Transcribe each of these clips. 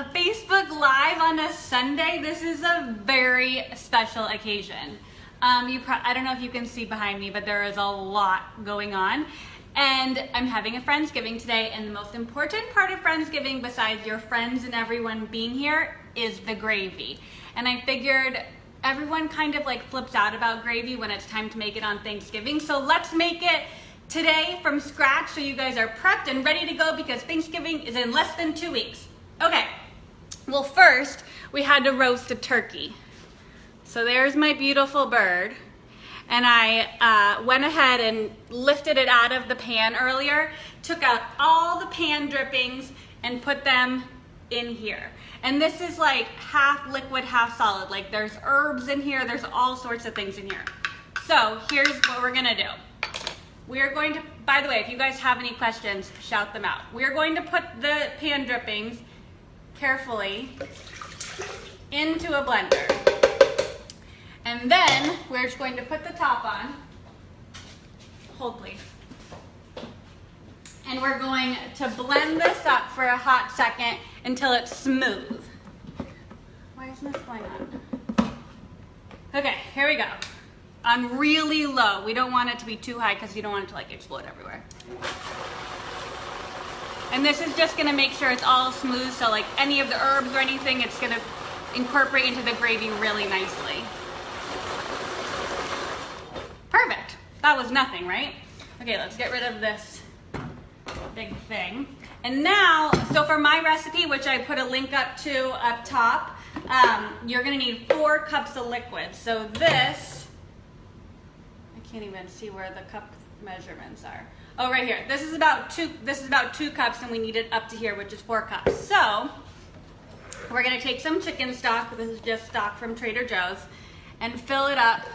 a Facebook Live on a Sunday. This is a very special occasion. I don't know if you can see behind me, but there is a lot going on. And I'm having a Friendsgiving today, and the most important part of Friendsgiving, besides your friends and everyone being here, is the gravy. And I figured everyone kind of like flips out about gravy when it's time to make it on Thanksgiving. So let's make it today from scratch so you guys are prepped and ready to go, because Thanksgiving is in less than 2 weeks. Okay, well first we had to roast a turkey. So there's my beautiful bird. And I went ahead and lifted it out of the pan earlier, took out all the pan drippings and put them in here. And this is like half liquid, half solid. Like there's herbs in here, there's all sorts of things in here. So here's what we're gonna do. We're going to, by the way, if you guys have any questions, shout them out. We're going to put the pan drippings carefully into a blender. And then we're just going to put the top on. Hold please. And we're going to blend this up for a hot second until it's smooth. Why isn't this going on? Okay, here we go. On really low. We don't want it to be too high because you don't want it to like explode everywhere. And this is just gonna make sure it's all smooth, so like any of the herbs or anything, it's gonna incorporate into the gravy really nicely. Perfect. That was nothing, right? Okay, let's get rid of this big thing. And now, so for my recipe, which I put a link up to up top, you're gonna need 4 cups of liquid. So this, I can't even see where the cup measurements are. Oh, right here. This is about 2 cups, and we need it up to here, which is 4 cups. So we're gonna take some chicken stock. This is just stock from Trader Joe's, and fill it up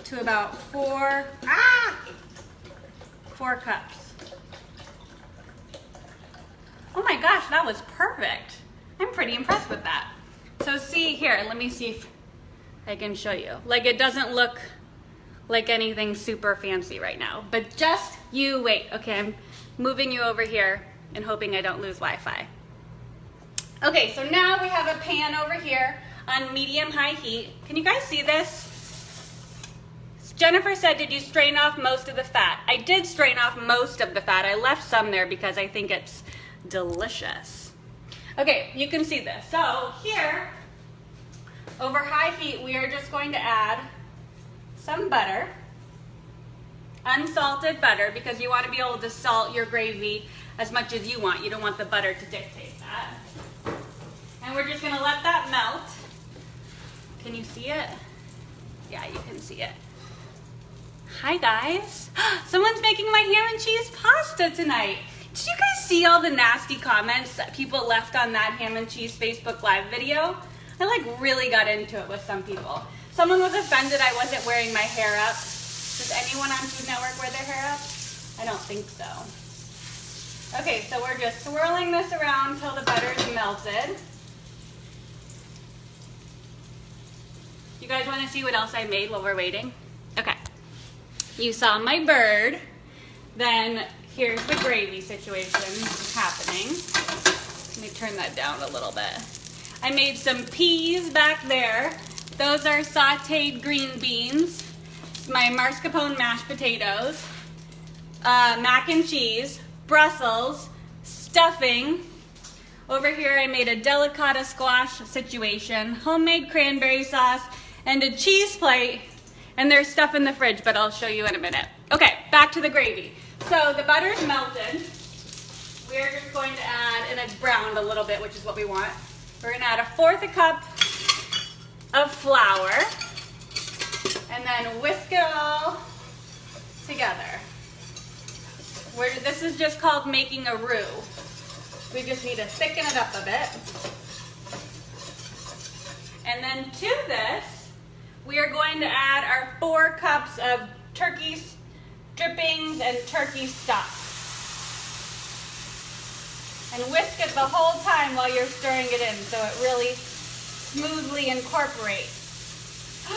to about 4 cups. Oh my gosh, that was perfect. I'm pretty impressed with that. So see here, let me see if I can show you. Like it doesn't look like anything super fancy right now, but just you wait. Okay, I'm moving you over here and hoping I don't lose Wi-Fi. Okay, so now we have a pan over here on medium-high heat. Can you guys see this? Jennifer said, did you strain off most of the fat? I did strain off most of the fat. I left some there because I think it's delicious. Okay, you can see this. So here, over high heat, we are just going to add some butter, unsalted butter, because you want to be able to salt your gravy as much as you want. You don't want the butter to dictate that. And we're just going to let that melt. Can you see it? Yeah, you can see it. Hi guys, someone's making my ham and cheese pasta tonight. Did you guys see all the nasty comments that people left on that ham and cheese Facebook Live video? I like really got into it with some people. Someone was offended I wasn't wearing my hair up. Does anyone on Food Network wear their hair up? I don't think so. Okay, so we're just swirling this around until the butter is melted. You guys want to see what else I made while we're waiting? Okay. You saw my bird, then here's the gravy situation happening. Let me turn that down a little bit. I made some peas back there. Those are sauteed green beans, my mascarpone mashed potatoes, mac and cheese, Brussels, stuffing. Over here I made a delicata squash situation, homemade cranberry sauce, and a cheese plate. And there's stuff in the fridge, but I'll show you in a minute. Okay, back to the gravy. So the butter's melted. We're just going to add, and it's browned a little bit, which is what we want. We're gonna add 1/4 cup of flour, and then whisk it all together. This is just called making a roux. We just need to thicken it up a bit. And then to this, we are going to add our 4 cups of turkey drippings and turkey stock. And whisk it the whole time while you're stirring it in so it really smoothly incorporates.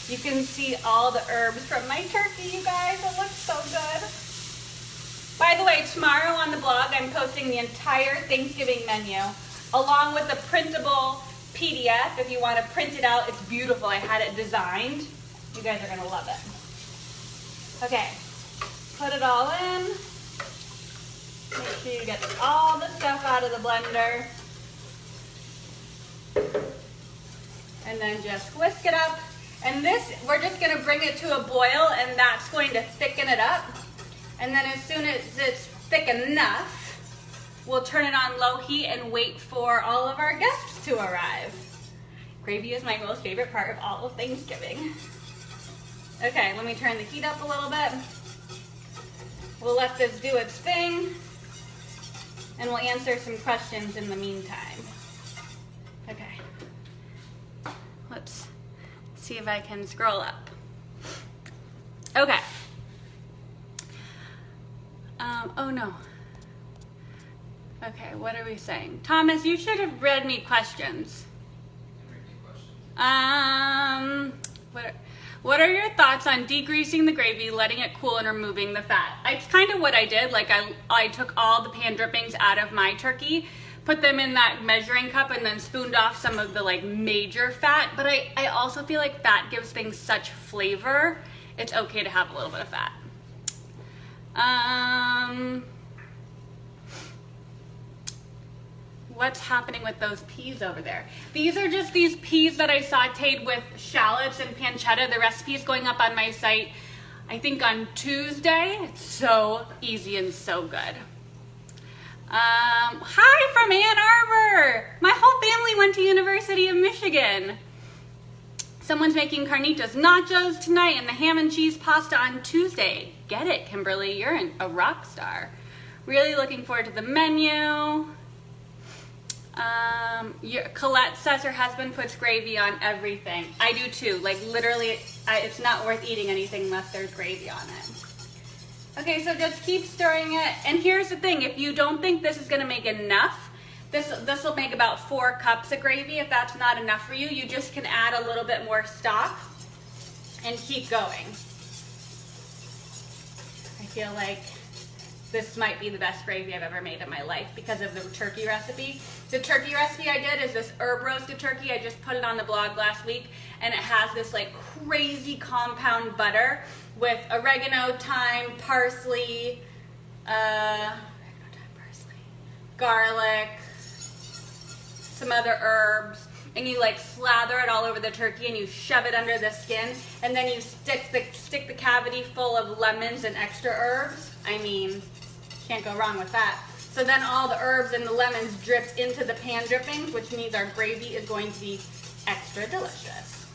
You can see all the herbs from my turkey, you guys. It looks so good. By the way, tomorrow on the blog, I'm posting the entire Thanksgiving menu along with the printable PDF. If you want to print it out, it's beautiful. I had it designed. You guys are going to love it. Okay, put it all in. Make sure you get all the stuff out of the blender. And then just whisk it up. And this, we're just going to bring it to a boil, and that's going to thicken it up. And then as soon as it's thick enough, we'll turn it on low heat and wait for all of our guests to arrive. Gravy is my most favorite part of all of Thanksgiving. Okay, let me turn the heat up a little bit. We'll let this do its thing, and we'll answer some questions in the meantime. Okay, let's see if I can scroll up. Okay. Oh no. Okay, what are we saying? Thomas, you should have read me questions. What are your thoughts on degreasing the gravy, letting it cool, and removing the fat? It's kind of what I did. Like I took all the pan drippings out of my turkey, put them in that measuring cup, and then spooned off some of the like major fat. But I also feel like fat gives things such flavor. It's okay to have a little bit of fat. What's happening with those peas over there? These are just these peas that I sauteed with shallots and pancetta. The recipe is going up on my site, I think on Tuesday. It's so easy and so good. Hi from Ann Arbor. My whole family went to University of Michigan. Someone's making carnitas nachos tonight and the ham and cheese pasta on Tuesday. Get it, Kimberly, you're a rock star. Really looking forward to the menu. Colette says her husband puts gravy on everything. I do too. Like literally, it's not worth eating anything unless there's gravy on it. Okay, so just keep stirring it. And here's the thing, if you don't think this is gonna make enough, this will make about 4 cups of gravy. If that's not enough for you, you just can add a little bit more stock and keep going. I feel like this might be the best gravy I've ever made in my life because of the turkey recipe. The turkey recipe I did is this herb roasted turkey. I just put it on the blog last week, and it has this like crazy compound butter with oregano, thyme, parsley, garlic, some other herbs, and you like slather it all over the turkey and you shove it under the skin, and then you stick the cavity full of lemons and extra herbs. I mean, can't go wrong with that. So then all the herbs and the lemons drips into the pan drippings, which means our gravy is going to be extra delicious.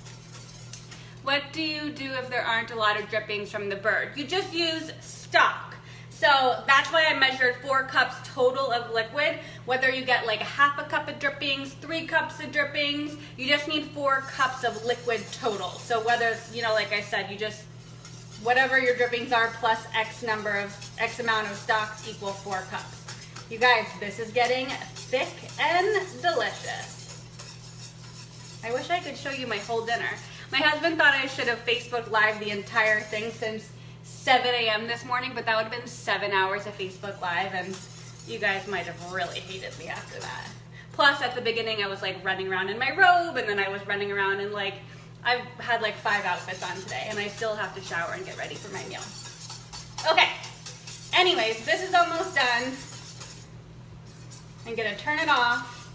What do you do if there aren't a lot of drippings from the bird? You just use stock. So that's why I measured 4 cups total of liquid. Whether you get like a half a cup of drippings, 3 cups of drippings, you just need 4 cups of liquid total. So whether, you know, like I said, you just, whatever your drippings are plus X amount of stocks equal 4 cups. You guys, this is getting thick and delicious. I wish I could show you my whole dinner. My husband thought I should have Facebook Live the entire thing since 7 a.m. this morning, but that would have been 7 hours of Facebook Live, and you guys might have really hated me after that. Plus, at the beginning, I was like running around in my robe, and then I was running around in like, I've had like 5 outfits on today, and I still have to shower and get ready for my meal. Okay, anyways, this is almost done. I'm gonna turn it off.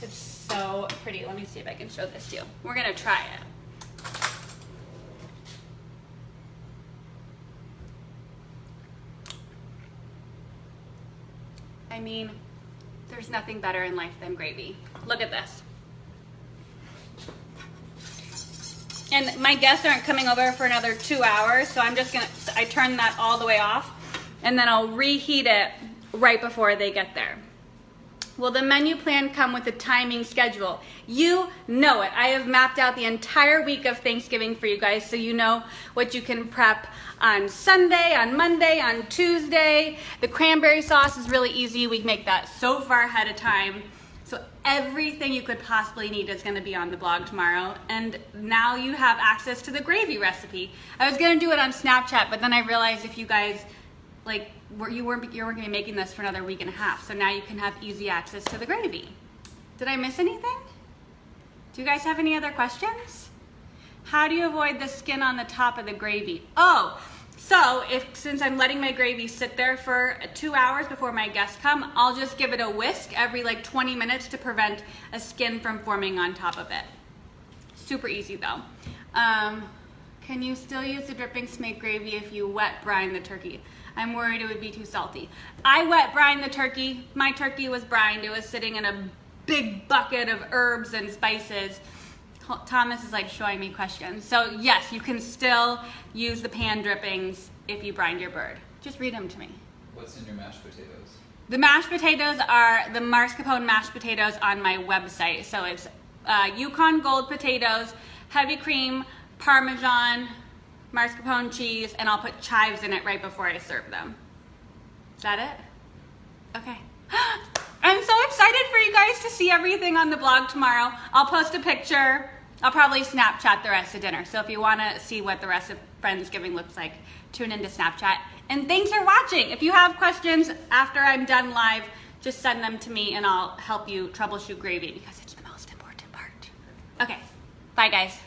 It's so pretty. Let me see if I can show this to you. We're gonna try it. I mean, there's nothing better in life than gravy. Look at this. And my guests aren't coming over for another 2 hours, so I'm just gonna, I turn that all the way off, and then I'll reheat it right before they get there. Will the menu plan come with a timing schedule? You know it. I have mapped out the entire week of Thanksgiving for you guys, so you know what you can prep on Sunday, on Monday, on Tuesday. The cranberry sauce is really easy. We make that so far ahead of time. So everything you could possibly need is going to be on the blog tomorrow. And now you have access to the gravy recipe. I was going to do it on Snapchat, but then I realized if you guys like you're going to be making this for another week and a half. So now you can have easy access to the gravy. Did I miss anything? Do you guys have any other questions? How do you avoid the skin on the top of the gravy? Oh, so since I'm letting my gravy sit there for 2 hours before my guests come, I'll just give it a whisk every like 20 minutes to prevent a skin from forming on top of it. Super easy though. Can you still use the drippings to make gravy if you wet brine the turkey? I'm worried it would be too salty. I wet brine the turkey. My turkey was brined. It was sitting in a big bucket of herbs and spices. Thomas is like showing me questions. So yes, you can still use the pan drippings if you brined your bird. Just read them to me. What's in your mashed potatoes? The mashed potatoes are the mascarpone mashed potatoes on my website. So it's Yukon Gold potatoes, heavy cream, Parmesan, mascarpone cheese, and I'll put chives in it right before I serve them. Is that it? Okay. I'm so excited for you guys to see everything on the blog tomorrow. I'll post a picture. I'll probably Snapchat the rest of dinner. So if you want to see what the rest of Friendsgiving looks like, tune into Snapchat. And thanks for watching. If you have questions after I'm done live, just send them to me and I'll help you troubleshoot gravy because it's the most important part. Okay, bye guys.